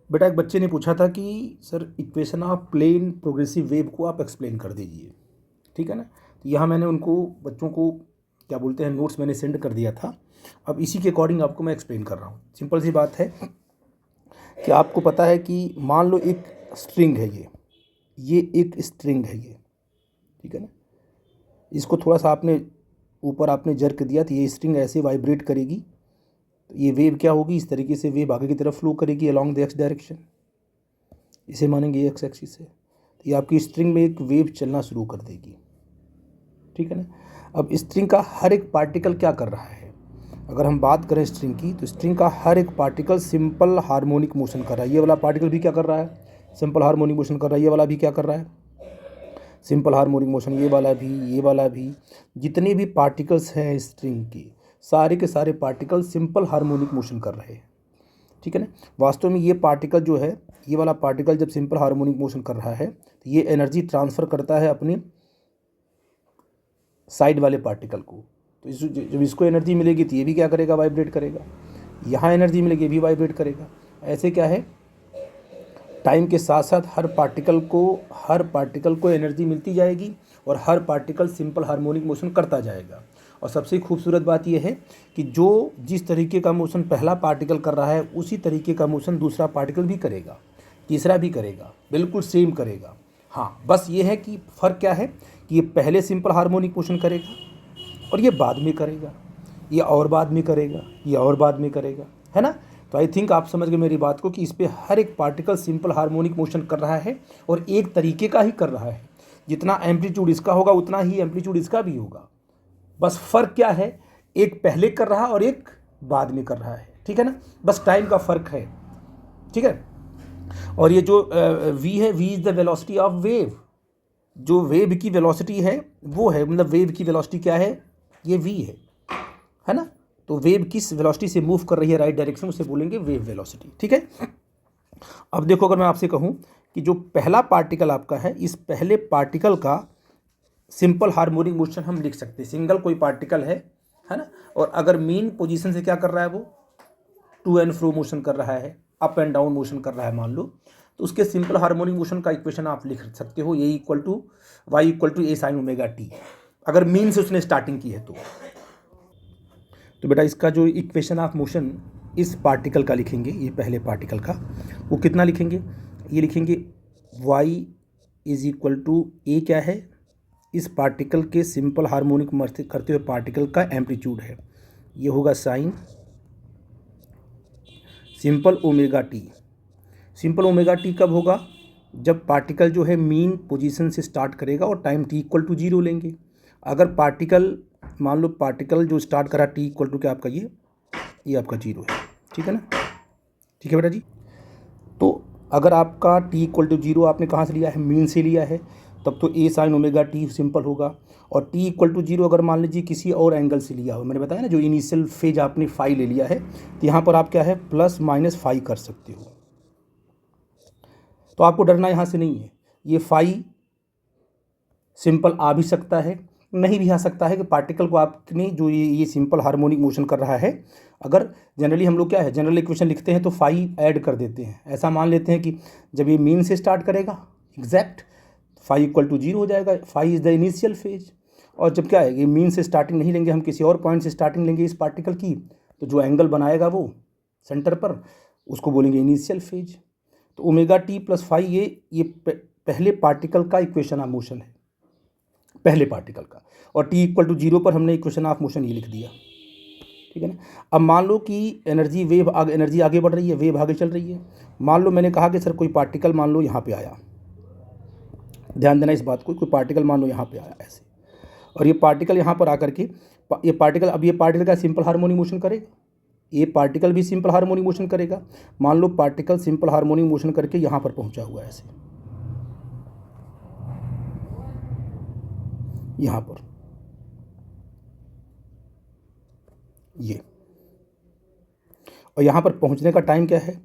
बेटा एक बच्चे ने पूछा था कि sir equation of plane progressive wave को आप एक्सप्लेन कर दीजिए, ठीक है ना। तो यहाँ मैंने उनको बच्चों को क्या बोलते हैं नोट्स मैंने सेंड कर दिया था। अब इसी के अकॉर्डिंग आपको मैं एक्सप्लेन कर रहा हूँ। सिंपल सी बात है कि आपको पता है कि मान लो एक स्ट्रिंग है, ये एक स्ट्रिंग है ये, ठीक है ना। इसको थोड़ा सा आपने ऊपर आपने जर्क दिया तो ये स्ट्रिंग ऐसे वाइब्रेट करेगी, तो ये वेव क्या होगी, इस तरीके से वेव आगे की तरफ फ्लो करेगी अलॉन्ग द एक्स डायरेक्शन। इसे मानेंगे एक्स एक्सिस से, तो ये आपकी स्ट्रिंग में एक वेव चलना शुरू कर देगी, ठीक है ना। अब स्ट्रिंग का हर एक पार्टिकल क्या कर रहा है, अगर हम बात करें स्ट्रिंग की, तो स्ट्रिंग का हर एक पार्टिकल सिंपल हार्मोनिक मोशन कर रहा है। ये वाला पार्टिकल भी क्या कर रहा है, सिंपल हार्मोनिक मोशन कर रहा है। ये वाला भी क्या कर रहा है, सिंपल हार्मोनिक मोशन। ये वाला भी, ये वाला भी, जितने भी पार्टिकल्स हैं स्ट्रिंग के, सारे के सारे पार्टिकल सिंपल हार्मोनिक मोशन कर रहे हैं, ठीक है ना। वास्तव में ये पार्टिकल जो है, ये वाला पार्टिकल जब सिंपल हार्मोनिक मोशन कर रहा है तो ये एनर्जी ट्रांसफ़र करता है अपने साइड वाले पार्टिकल को। तो जब इसको एनर्जी मिलेगी तो ये भी क्या करेगा, वाइब्रेट करेगा। यहाँ एनर्जी मिलेगी, ये भी वाइब्रेट करेगा। ऐसे क्या है, टाइम के साथ साथ हर पार्टिकल को एनर्जी मिलती जाएगी और हर पार्टिकल सिंपल हार्मोनिक मोशन करता जाएगा। और सबसे खूबसूरत बात यह है कि जो जिस तरीके का मोशन पहला पार्टिकल कर रहा है उसी तरीके का मोशन दूसरा पार्टिकल भी करेगा, तीसरा भी करेगा, बिल्कुल सेम करेगा। हाँ, बस ये है कि फ़र्क क्या है कि ये पहले सिंपल हार्मोनिक मोशन करेगा और ये बाद में करेगा, ये और बाद में करेगा, ये और बाद में करेगा, है ना। तो आई थिंक आप समझ गए मेरी बात को कि इस पर हर एक पार्टिकल सिंपल हार्मोनिक मोशन कर रहा है और एक तरीके का ही कर रहा है। जितना एम्पलीट्यूड इसका होगा उतना ही एम्पलीट्यूड इसका भी होगा। बस फ़र्क क्या है, एक पहले कर रहा और एक बाद में कर रहा है, ठीक है ना। बस टाइम का फ़र्क है, ठीक है। और ये जो v है, v is the velocity of wave. जो वेव की वेलोसिटी है वो है, मतलब वेव की वेलोसिटी क्या है, ये v है ना। तो वेव किस वेलोसिटी से मूव कर रही है राइट डायरेक्शन, उसे बोलेंगे वेव वेलोसिटी, ठीक है। अब देखो, अगर मैं आपसे कहूँ कि जो पहला पार्टिकल आपका है, इस पहले पार्टिकल का सिंपल हार्मोनिक मोशन हम लिख सकते हैं। सिंगल कोई पार्टिकल है ना, और अगर मीन पोजीशन से क्या कर रहा है, वो टू एंड फ्रो मोशन कर रहा है, अप एंड डाउन मोशन कर रहा है मान लो, तो उसके सिंपल हार्मोनिक मोशन का इक्वेशन आप लिख सकते हो, a equal to y equal to A sine omega t, अगर मीन से उसने स्टार्टिंग की है तो बेटा इसका जो इक्वेशन ऑफ मोशन इस पार्टिकल का लिखेंगे, ये पहले पार्टिकल का, वो कितना लिखेंगे, ये लिखेंगे y इज इक्वल टू ए, क्या है, इस पार्टिकल के सिंपल हार्मोनिक करते हुए पार्टिकल का एम्पलीट्यूड है, ये होगा sine simple omega T. Simple omega T कब होगा, जब पार्टिकल जो है मीन पोजीशन से स्टार्ट करेगा और टाइम टी इक्वल टू 0 लेंगे। अगर पार्टिकल, मान लो पार्टिकल जो स्टार्ट करा टी इक्वल टू क्या आपका, ये आपका 0 है, ठीक है ना। ठीक है बेटा जी। तो अगर आपका टी इक्वल टू 0 आपने कहाँ से लिया है, मीन से लिया है, तब तो ए साइन ओमेगा टी सिंपल होगा। और टी इक्वल टू 0 अगर मान लीजिए किसी और एंगल से लिया हो, मैंने बताया ना जो इनिशियल फेज आपने फाई ले लिया है, तो यहाँ पर आप क्या है प्लस माइनस फाई कर सकते हो। तो आपको डरना यहाँ से नहीं है, ये फाई सिंपल आ भी सकता है, नहीं भी आ सकता है, कि पार्टिकल को आपने जो ये सिंपल हार्मोनिक मोशन कर रहा है, अगर जनरली हम लोग क्या है जनरल इक्वेशन लिखते हैं तो फाई ऐड कर देते हैं। ऐसा मान लेते हैं कि जब ये मीन से स्टार्ट करेगा एग्जैक्ट, फाई इक्वल टू 0 हो जाएगा, phi is the initial phase. और जब क्या है, ये मीन से स्टार्टिंग नहीं लेंगे, हम किसी और पॉइंट से स्टार्टिंग लेंगे इस पार्टिकल की, तो जो एंगल बनाएगा वो सेंटर पर, उसको बोलेंगे इनिशियल फेज। तो ओमेगा टी प्लस फाई ये पहले पार्टिकल का इक्वेशन ऑफ मोशन है, पहले पार्टिकल का। और टी इक्वल टू 0 पर हमने इक्वेशन ऑफ मोशन ये लिख दिया, ठीक है ना। अब मान लो कि एनर्जी आगे बढ़ रही है, वेव आगे चल रही है। मान लो मैंने कहा कि सर कोई पार्टिकल मान लो यहाँ पे आया, ध्यान देना इस बात को, कोई पार्टिकल मान लो यहाँ पे आया ऐसे, और ये पार्टिकल यहाँ पर आकर के ये पार्टिकल का सिंपल हार्मोनिक मोशन करेगा, ये पार्टिकल भी सिंपल हार्मोनिक मोशन करेगा। मान लो पार्टिकल सिंपल हार्मोनिक मोशन करके यहाँ पर पहुँचा हुआ है ऐसे, यहाँ पर ये, और यहाँ पर पहुँचने का टाइम क्या है,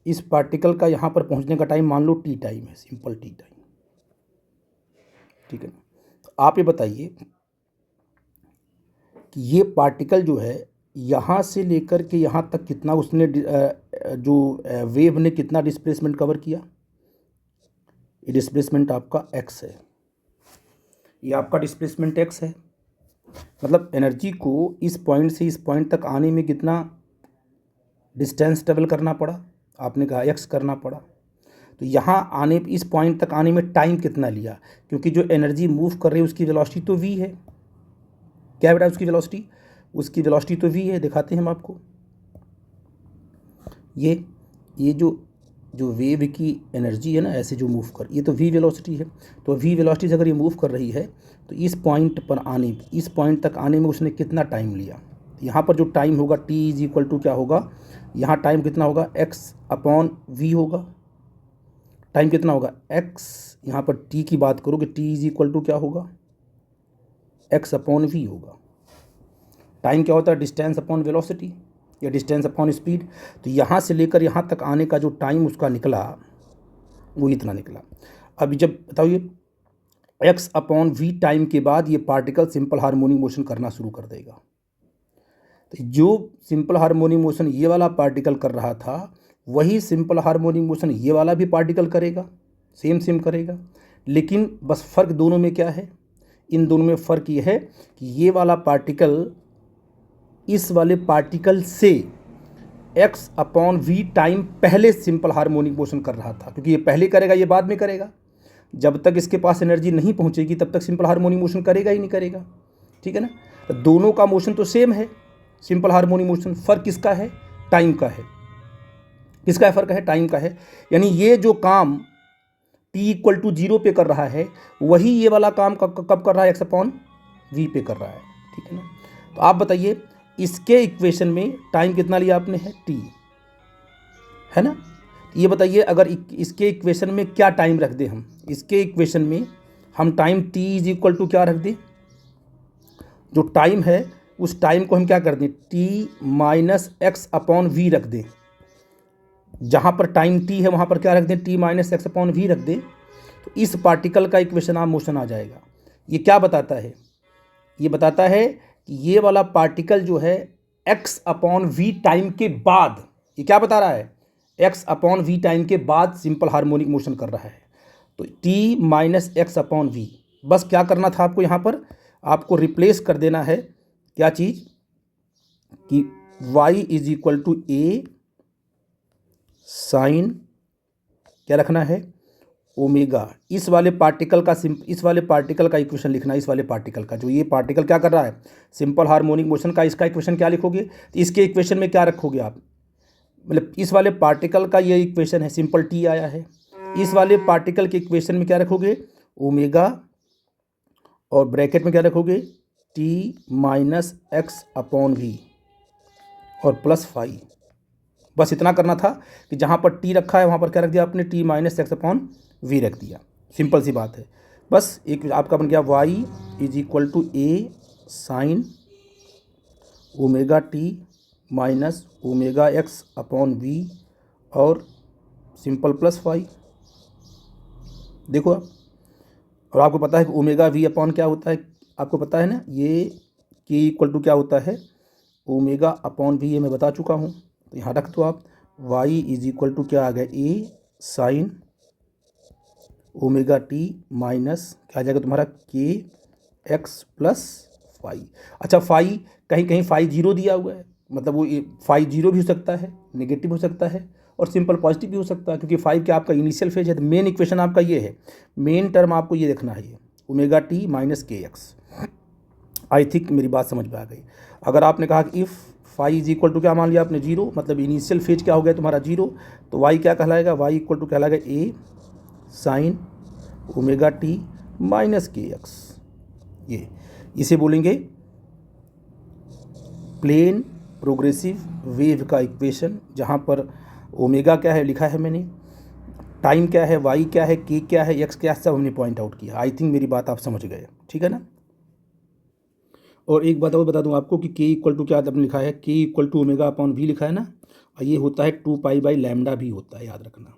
इस पार्टिकल का यहाँ पर पहुँचने का टाइम मान लो टी टाइम है, सिंपल टी टाइम, ठीक है। तो आप ये बताइए कि ये पार्टिकल जो है यहाँ से लेकर के यहाँ तक कितना उसने जो वेव ने कितना डिस्प्लेसमेंट कवर किया, ये डिस्प्लेसमेंट आपका x है, ये आपका डिस्प्लेसमेंट x है। मतलब एनर्जी को इस पॉइंट से इस पॉइंट तक आने में कितना डिस्टेंस ट्रेवल करना पड़ा, आपने कहा x करना पड़ा। तो यहाँ आने इस पॉइंट तक आने में टाइम कितना लिया, क्योंकि जो एनर्जी मूव कर रही है उसकी वेलोसिटी तो v है। क्या है बेटा उसकी वेलोसिटी? उसकी वेलोसिटी तो v है। दिखाते हैं हम आपको। ये जो वेव की एनर्जी है ना, ऐसे जो मूव कर, ये तो v वेलोसिटी है। तो v वेलोसिटी से अगर ये मूव कर रही है तो इस पॉइंट पर आने, इस पॉइंट तक आने में उसने कितना टाइम लिया। यहाँ पर जो टाइम होगा t इज इक्वल टू क्या होगा, यहाँ टाइम कितना होगा x/v होगा। टाइम कितना होगा x, यहाँ पर t की बात करोगे t इज इक्वल टू क्या होगा, x/v होगा। टाइम क्या होता है, डिस्टेंस अपॉन वेलोसिटी या डिस्टेंस अपॉन स्पीड। तो यहाँ से लेकर यहाँ तक आने का जो टाइम उसका निकला वो इतना निकला। अब जब बताइए x/v टाइम के बाद ये पार्टिकल सिंपल हार्मोनिक मोशन करना शुरू कर देगा। तो जो सिंपल हार्मोनिक मोशन ये वाला पार्टिकल कर रहा था वही सिंपल हार्मोनिक मोशन ये वाला भी पार्टिकल करेगा, सेम करेगा। लेकिन बस फ़र्क दोनों में क्या है, इन दोनों में फ़र्क ये है कि ये वाला पार्टिकल इस वाले पार्टिकल से x/v टाइम पहले सिंपल हार्मोनिक मोशन कर रहा था, क्योंकि ये पहले करेगा ये बाद में करेगा। जब तक इसके पास एनर्जी नहीं पहुंचेगी तब तक सिंपल हार्मोनिक मोशन करेगा ही नहीं करेगा, ठीक है ना। तो दोनों का मोशन तो सेम है, सिंपल हार्मोनिक मोशन। फ़र्क किसका है, टाइम का है। किसका है फ़र्क है, टाइम का है। यानी ये जो काम t इक्वल टू 0 पे कर रहा है वही ये वाला काम कब कर रहा है, x/v पे कर रहा है, ठीक है ना। तो आप बताइए इसके इक्वेशन में टाइम कितना लिया आपने है, t, है ना। ये बताइए अगर इसके इक्वेशन में क्या टाइम रख दें हम, इसके इक्वेशन में हम time t is equal to क्या रख दें, जो टाइम है उस टाइम को हम क्या कर दें, t - x/v रख दें। जहाँ पर टाइम t है वहाँ पर क्या रख दें, t - x/v रख दें। तो इस पार्टिकल का इक्वेशन ऑफ मोशन आ जाएगा। ये क्या बताता है, ये बताता है कि ये वाला पार्टिकल जो है x/v टाइम के बाद, ये क्या बता रहा है, x/v टाइम के बाद सिंपल हार्मोनिक मोशन कर रहा है। तो t - x/v, बस क्या करना था आपको, यहाँ पर आपको रिप्लेस कर देना है क्या चीज़, कि y is equal to a sine क्या रखना है, ओमेगा। इस वाले पार्टिकल का इक्वेशन लिखना है। इस वाले पार्टिकल का, जो ये पार्टिकल क्या कर रहा है, सिंपल हार्मोनिक मोशन का, इसका इक्वेशन क्या लिखोगे, तो इसके इक्वेशन में क्या रखोगे आप, मतलब इस वाले पार्टिकल का ये इक्वेशन है, सिंपल t आया है। इस वाले पार्टिकल के इक्वेशन में क्या रखोगे, ओमेगा, और ब्रैकेट में क्या रखोगे, t - x/v और प्लस फाई। बस इतना करना था कि जहाँ पर t रखा है वहाँ पर क्या रख दिया आपने, t - x/v रख दिया। सिंपल सी बात है। बस एक आपका बन गया y is equal to a sine omega t minus omega x/v और सिंपल प्लस फाई। देखो आप, और आपको पता है कि ओमेगा v अपॉन क्या होता है, आपको पता है ना, ये k इक्वल टू क्या होता है, ओमेगा अपॉन v, ये मैं बता चुका हूँ। तो यहाँ रख दो आप, y इज इक्वल टू क्या आ गया, a sine omega t minus क्या आ जाएगा तुम्हारा, k x प्लस फाई। अच्छा, फाई कहीं कहीं फाई 0 दिया हुआ है, मतलब वो फाई 0 भी हो सकता है, नेगेटिव हो सकता है, और सिंपल पॉजिटिव भी हो सकता है, क्योंकि फाइव क्या आपका इनिशियल फेज है। तो मेन इक्वेशन आपका ये है, मेन टर्म आपको ये देखना है, ये ओमेगा t माइनस के एक्स। आई थिंक मेरी बात समझ में आ गई। अगर आपने कहा कि if phi is equal to क्या मान लिया आपने, 0, मतलब इनिशियल फेज क्या हो गया तुम्हारा 0, तो वाई क्या कहलाएगा, वाई इक्वल टू कहलाएगा a sine omega t minus के एक्स। ये इसे बोलेंगे प्लेन प्रोग्रेसिव वेव का इक्वेशन, जहाँ पर ओमेगा क्या है लिखा है मैंने, टाइम क्या है, वाई क्या है, के क्या है, एक्स क्या है, सब हमने पॉइंट आउट किया। आई थिंक मेरी बात आप समझ गए, ठीक है ना। और एक बात और बता दूं आपको कि के इक्वल टू क्या आपने लिखा है, K equal to omega upon V लिखा है ना, और ये होता है 2π/λ भी होता है, याद रखना।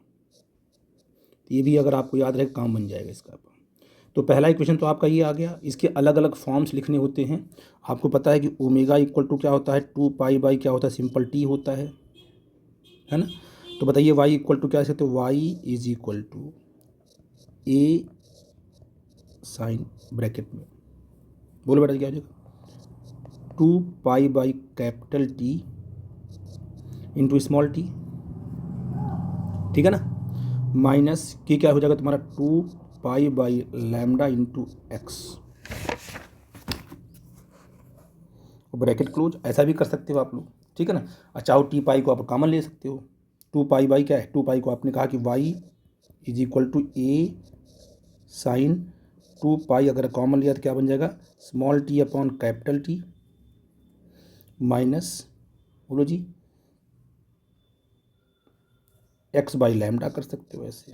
ये भी अगर आपको याद रहे काम बन जाएगा इसका। तो पहला इक्वेशन तो आपका ये आ गया। इसके अलग अलग फॉर्म्स लिखने होते हैं। आपको पता है कि ओमेगा इक्वल टू क्या होता है, 2 पाई क्या होता है, सिंपल टी होता है ना। तो बताइए वाई इक्वल टू क्या लिख सकते हो, Y is equal to A sine bracket में, बोलो बेटा क्या हो जाएगा, 2 पाई इंटू स्मॉल टी, ठीक है ना, माइनस के क्या हो जाएगा तुम्हारा 2 pi into x, bracket close. ऐसा भी कर सकते हो आप लोग, ठीक है ना। चाहो टी पाई को आप कॉमन ले सकते हो। 2 पाई क्या है, 2 पाई को आपने कहा कि Y is equal to A sine 2 pi, अगर कॉमन लिया तो क्या बन जाएगा, small T upon capital T minus, बोलो जी, एक्स बाई लैम्डा कर सकते हो ऐसे,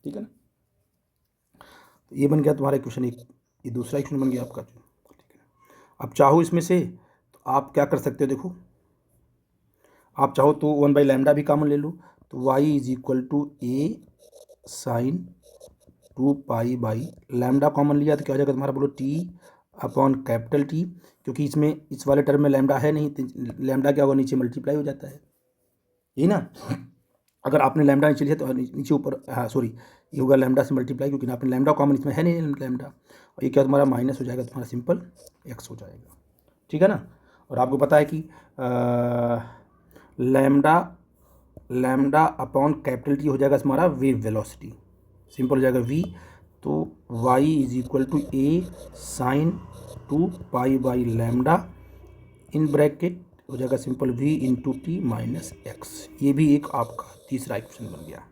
ठीक है ना। तो ये बन गया तुम्हारा इक्वेशन एक, ये दूसरा इक्वेशन बन गया आपका, ठीक है। अब चाहो इसमें से तो आप क्या कर सकते हो, देखो आप चाहो तो 1/λ भी कॉमन ले लो, तो y is equal to A sine 2 pi common लिया तो क्या हो जाएगा तुम्हारा, बोलो टी अपॉन कैपिटल टी, क्योंकि इसमें इस वाले टर्म में लैम्डा है नहीं, तो लैम्डा क्या होगा, नीचे मल्टीप्लाई हो जाता है, यही ना। अगर आपने लैम्डा नीचे लिया तो नीचे ऊपर, हाँ सॉरी, ये होगा लैम्डा से मल्टीप्लाई, क्योंकि आपने लैम्डा कॉमन इसमें है नहीं लैम्डा, और ये क्या तुम्हारा माइनस हो जाएगा, तुम्हारा सिंपल एक्स हो जाएगा, ठीक है ना। और आपको पता है कि लैम्डा अपॉन कैपिटल टी हो जाएगा तुम्हारा वेव वेलोसिटी, सिंपल हो जाएगा v, तो y is equal to A sine 2 पाई/λ इन ब्रैकेट हो जाएगा simple v into t minus x. ये भी एक आपका तीसरा इक्वेशन बन गया।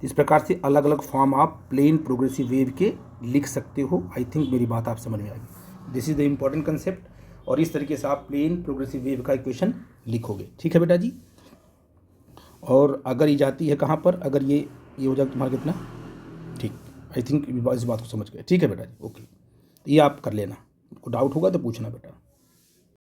इस प्रकार से अलग अलग फॉर्म आप प्लेन प्रोग्रेसिव वेव के लिख सकते हो। आई थिंक मेरी बात आप समझ में आ गई। This is the important concept, और इस तरीके से आप प्लेन प्रोग्रेसिव वेव का इक्वेशन लिखोगे, ठीक है बेटा जी। और अगर ये जाती है कहाँ पर, अगर ये हो जाए तुम्हारा कितना, ठीक, आई थिंक इस बात को समझ गए, ठीक है बेटा जी, ओके। ये आप कर लेना, को डाउट होगा तो पूछना बेटा।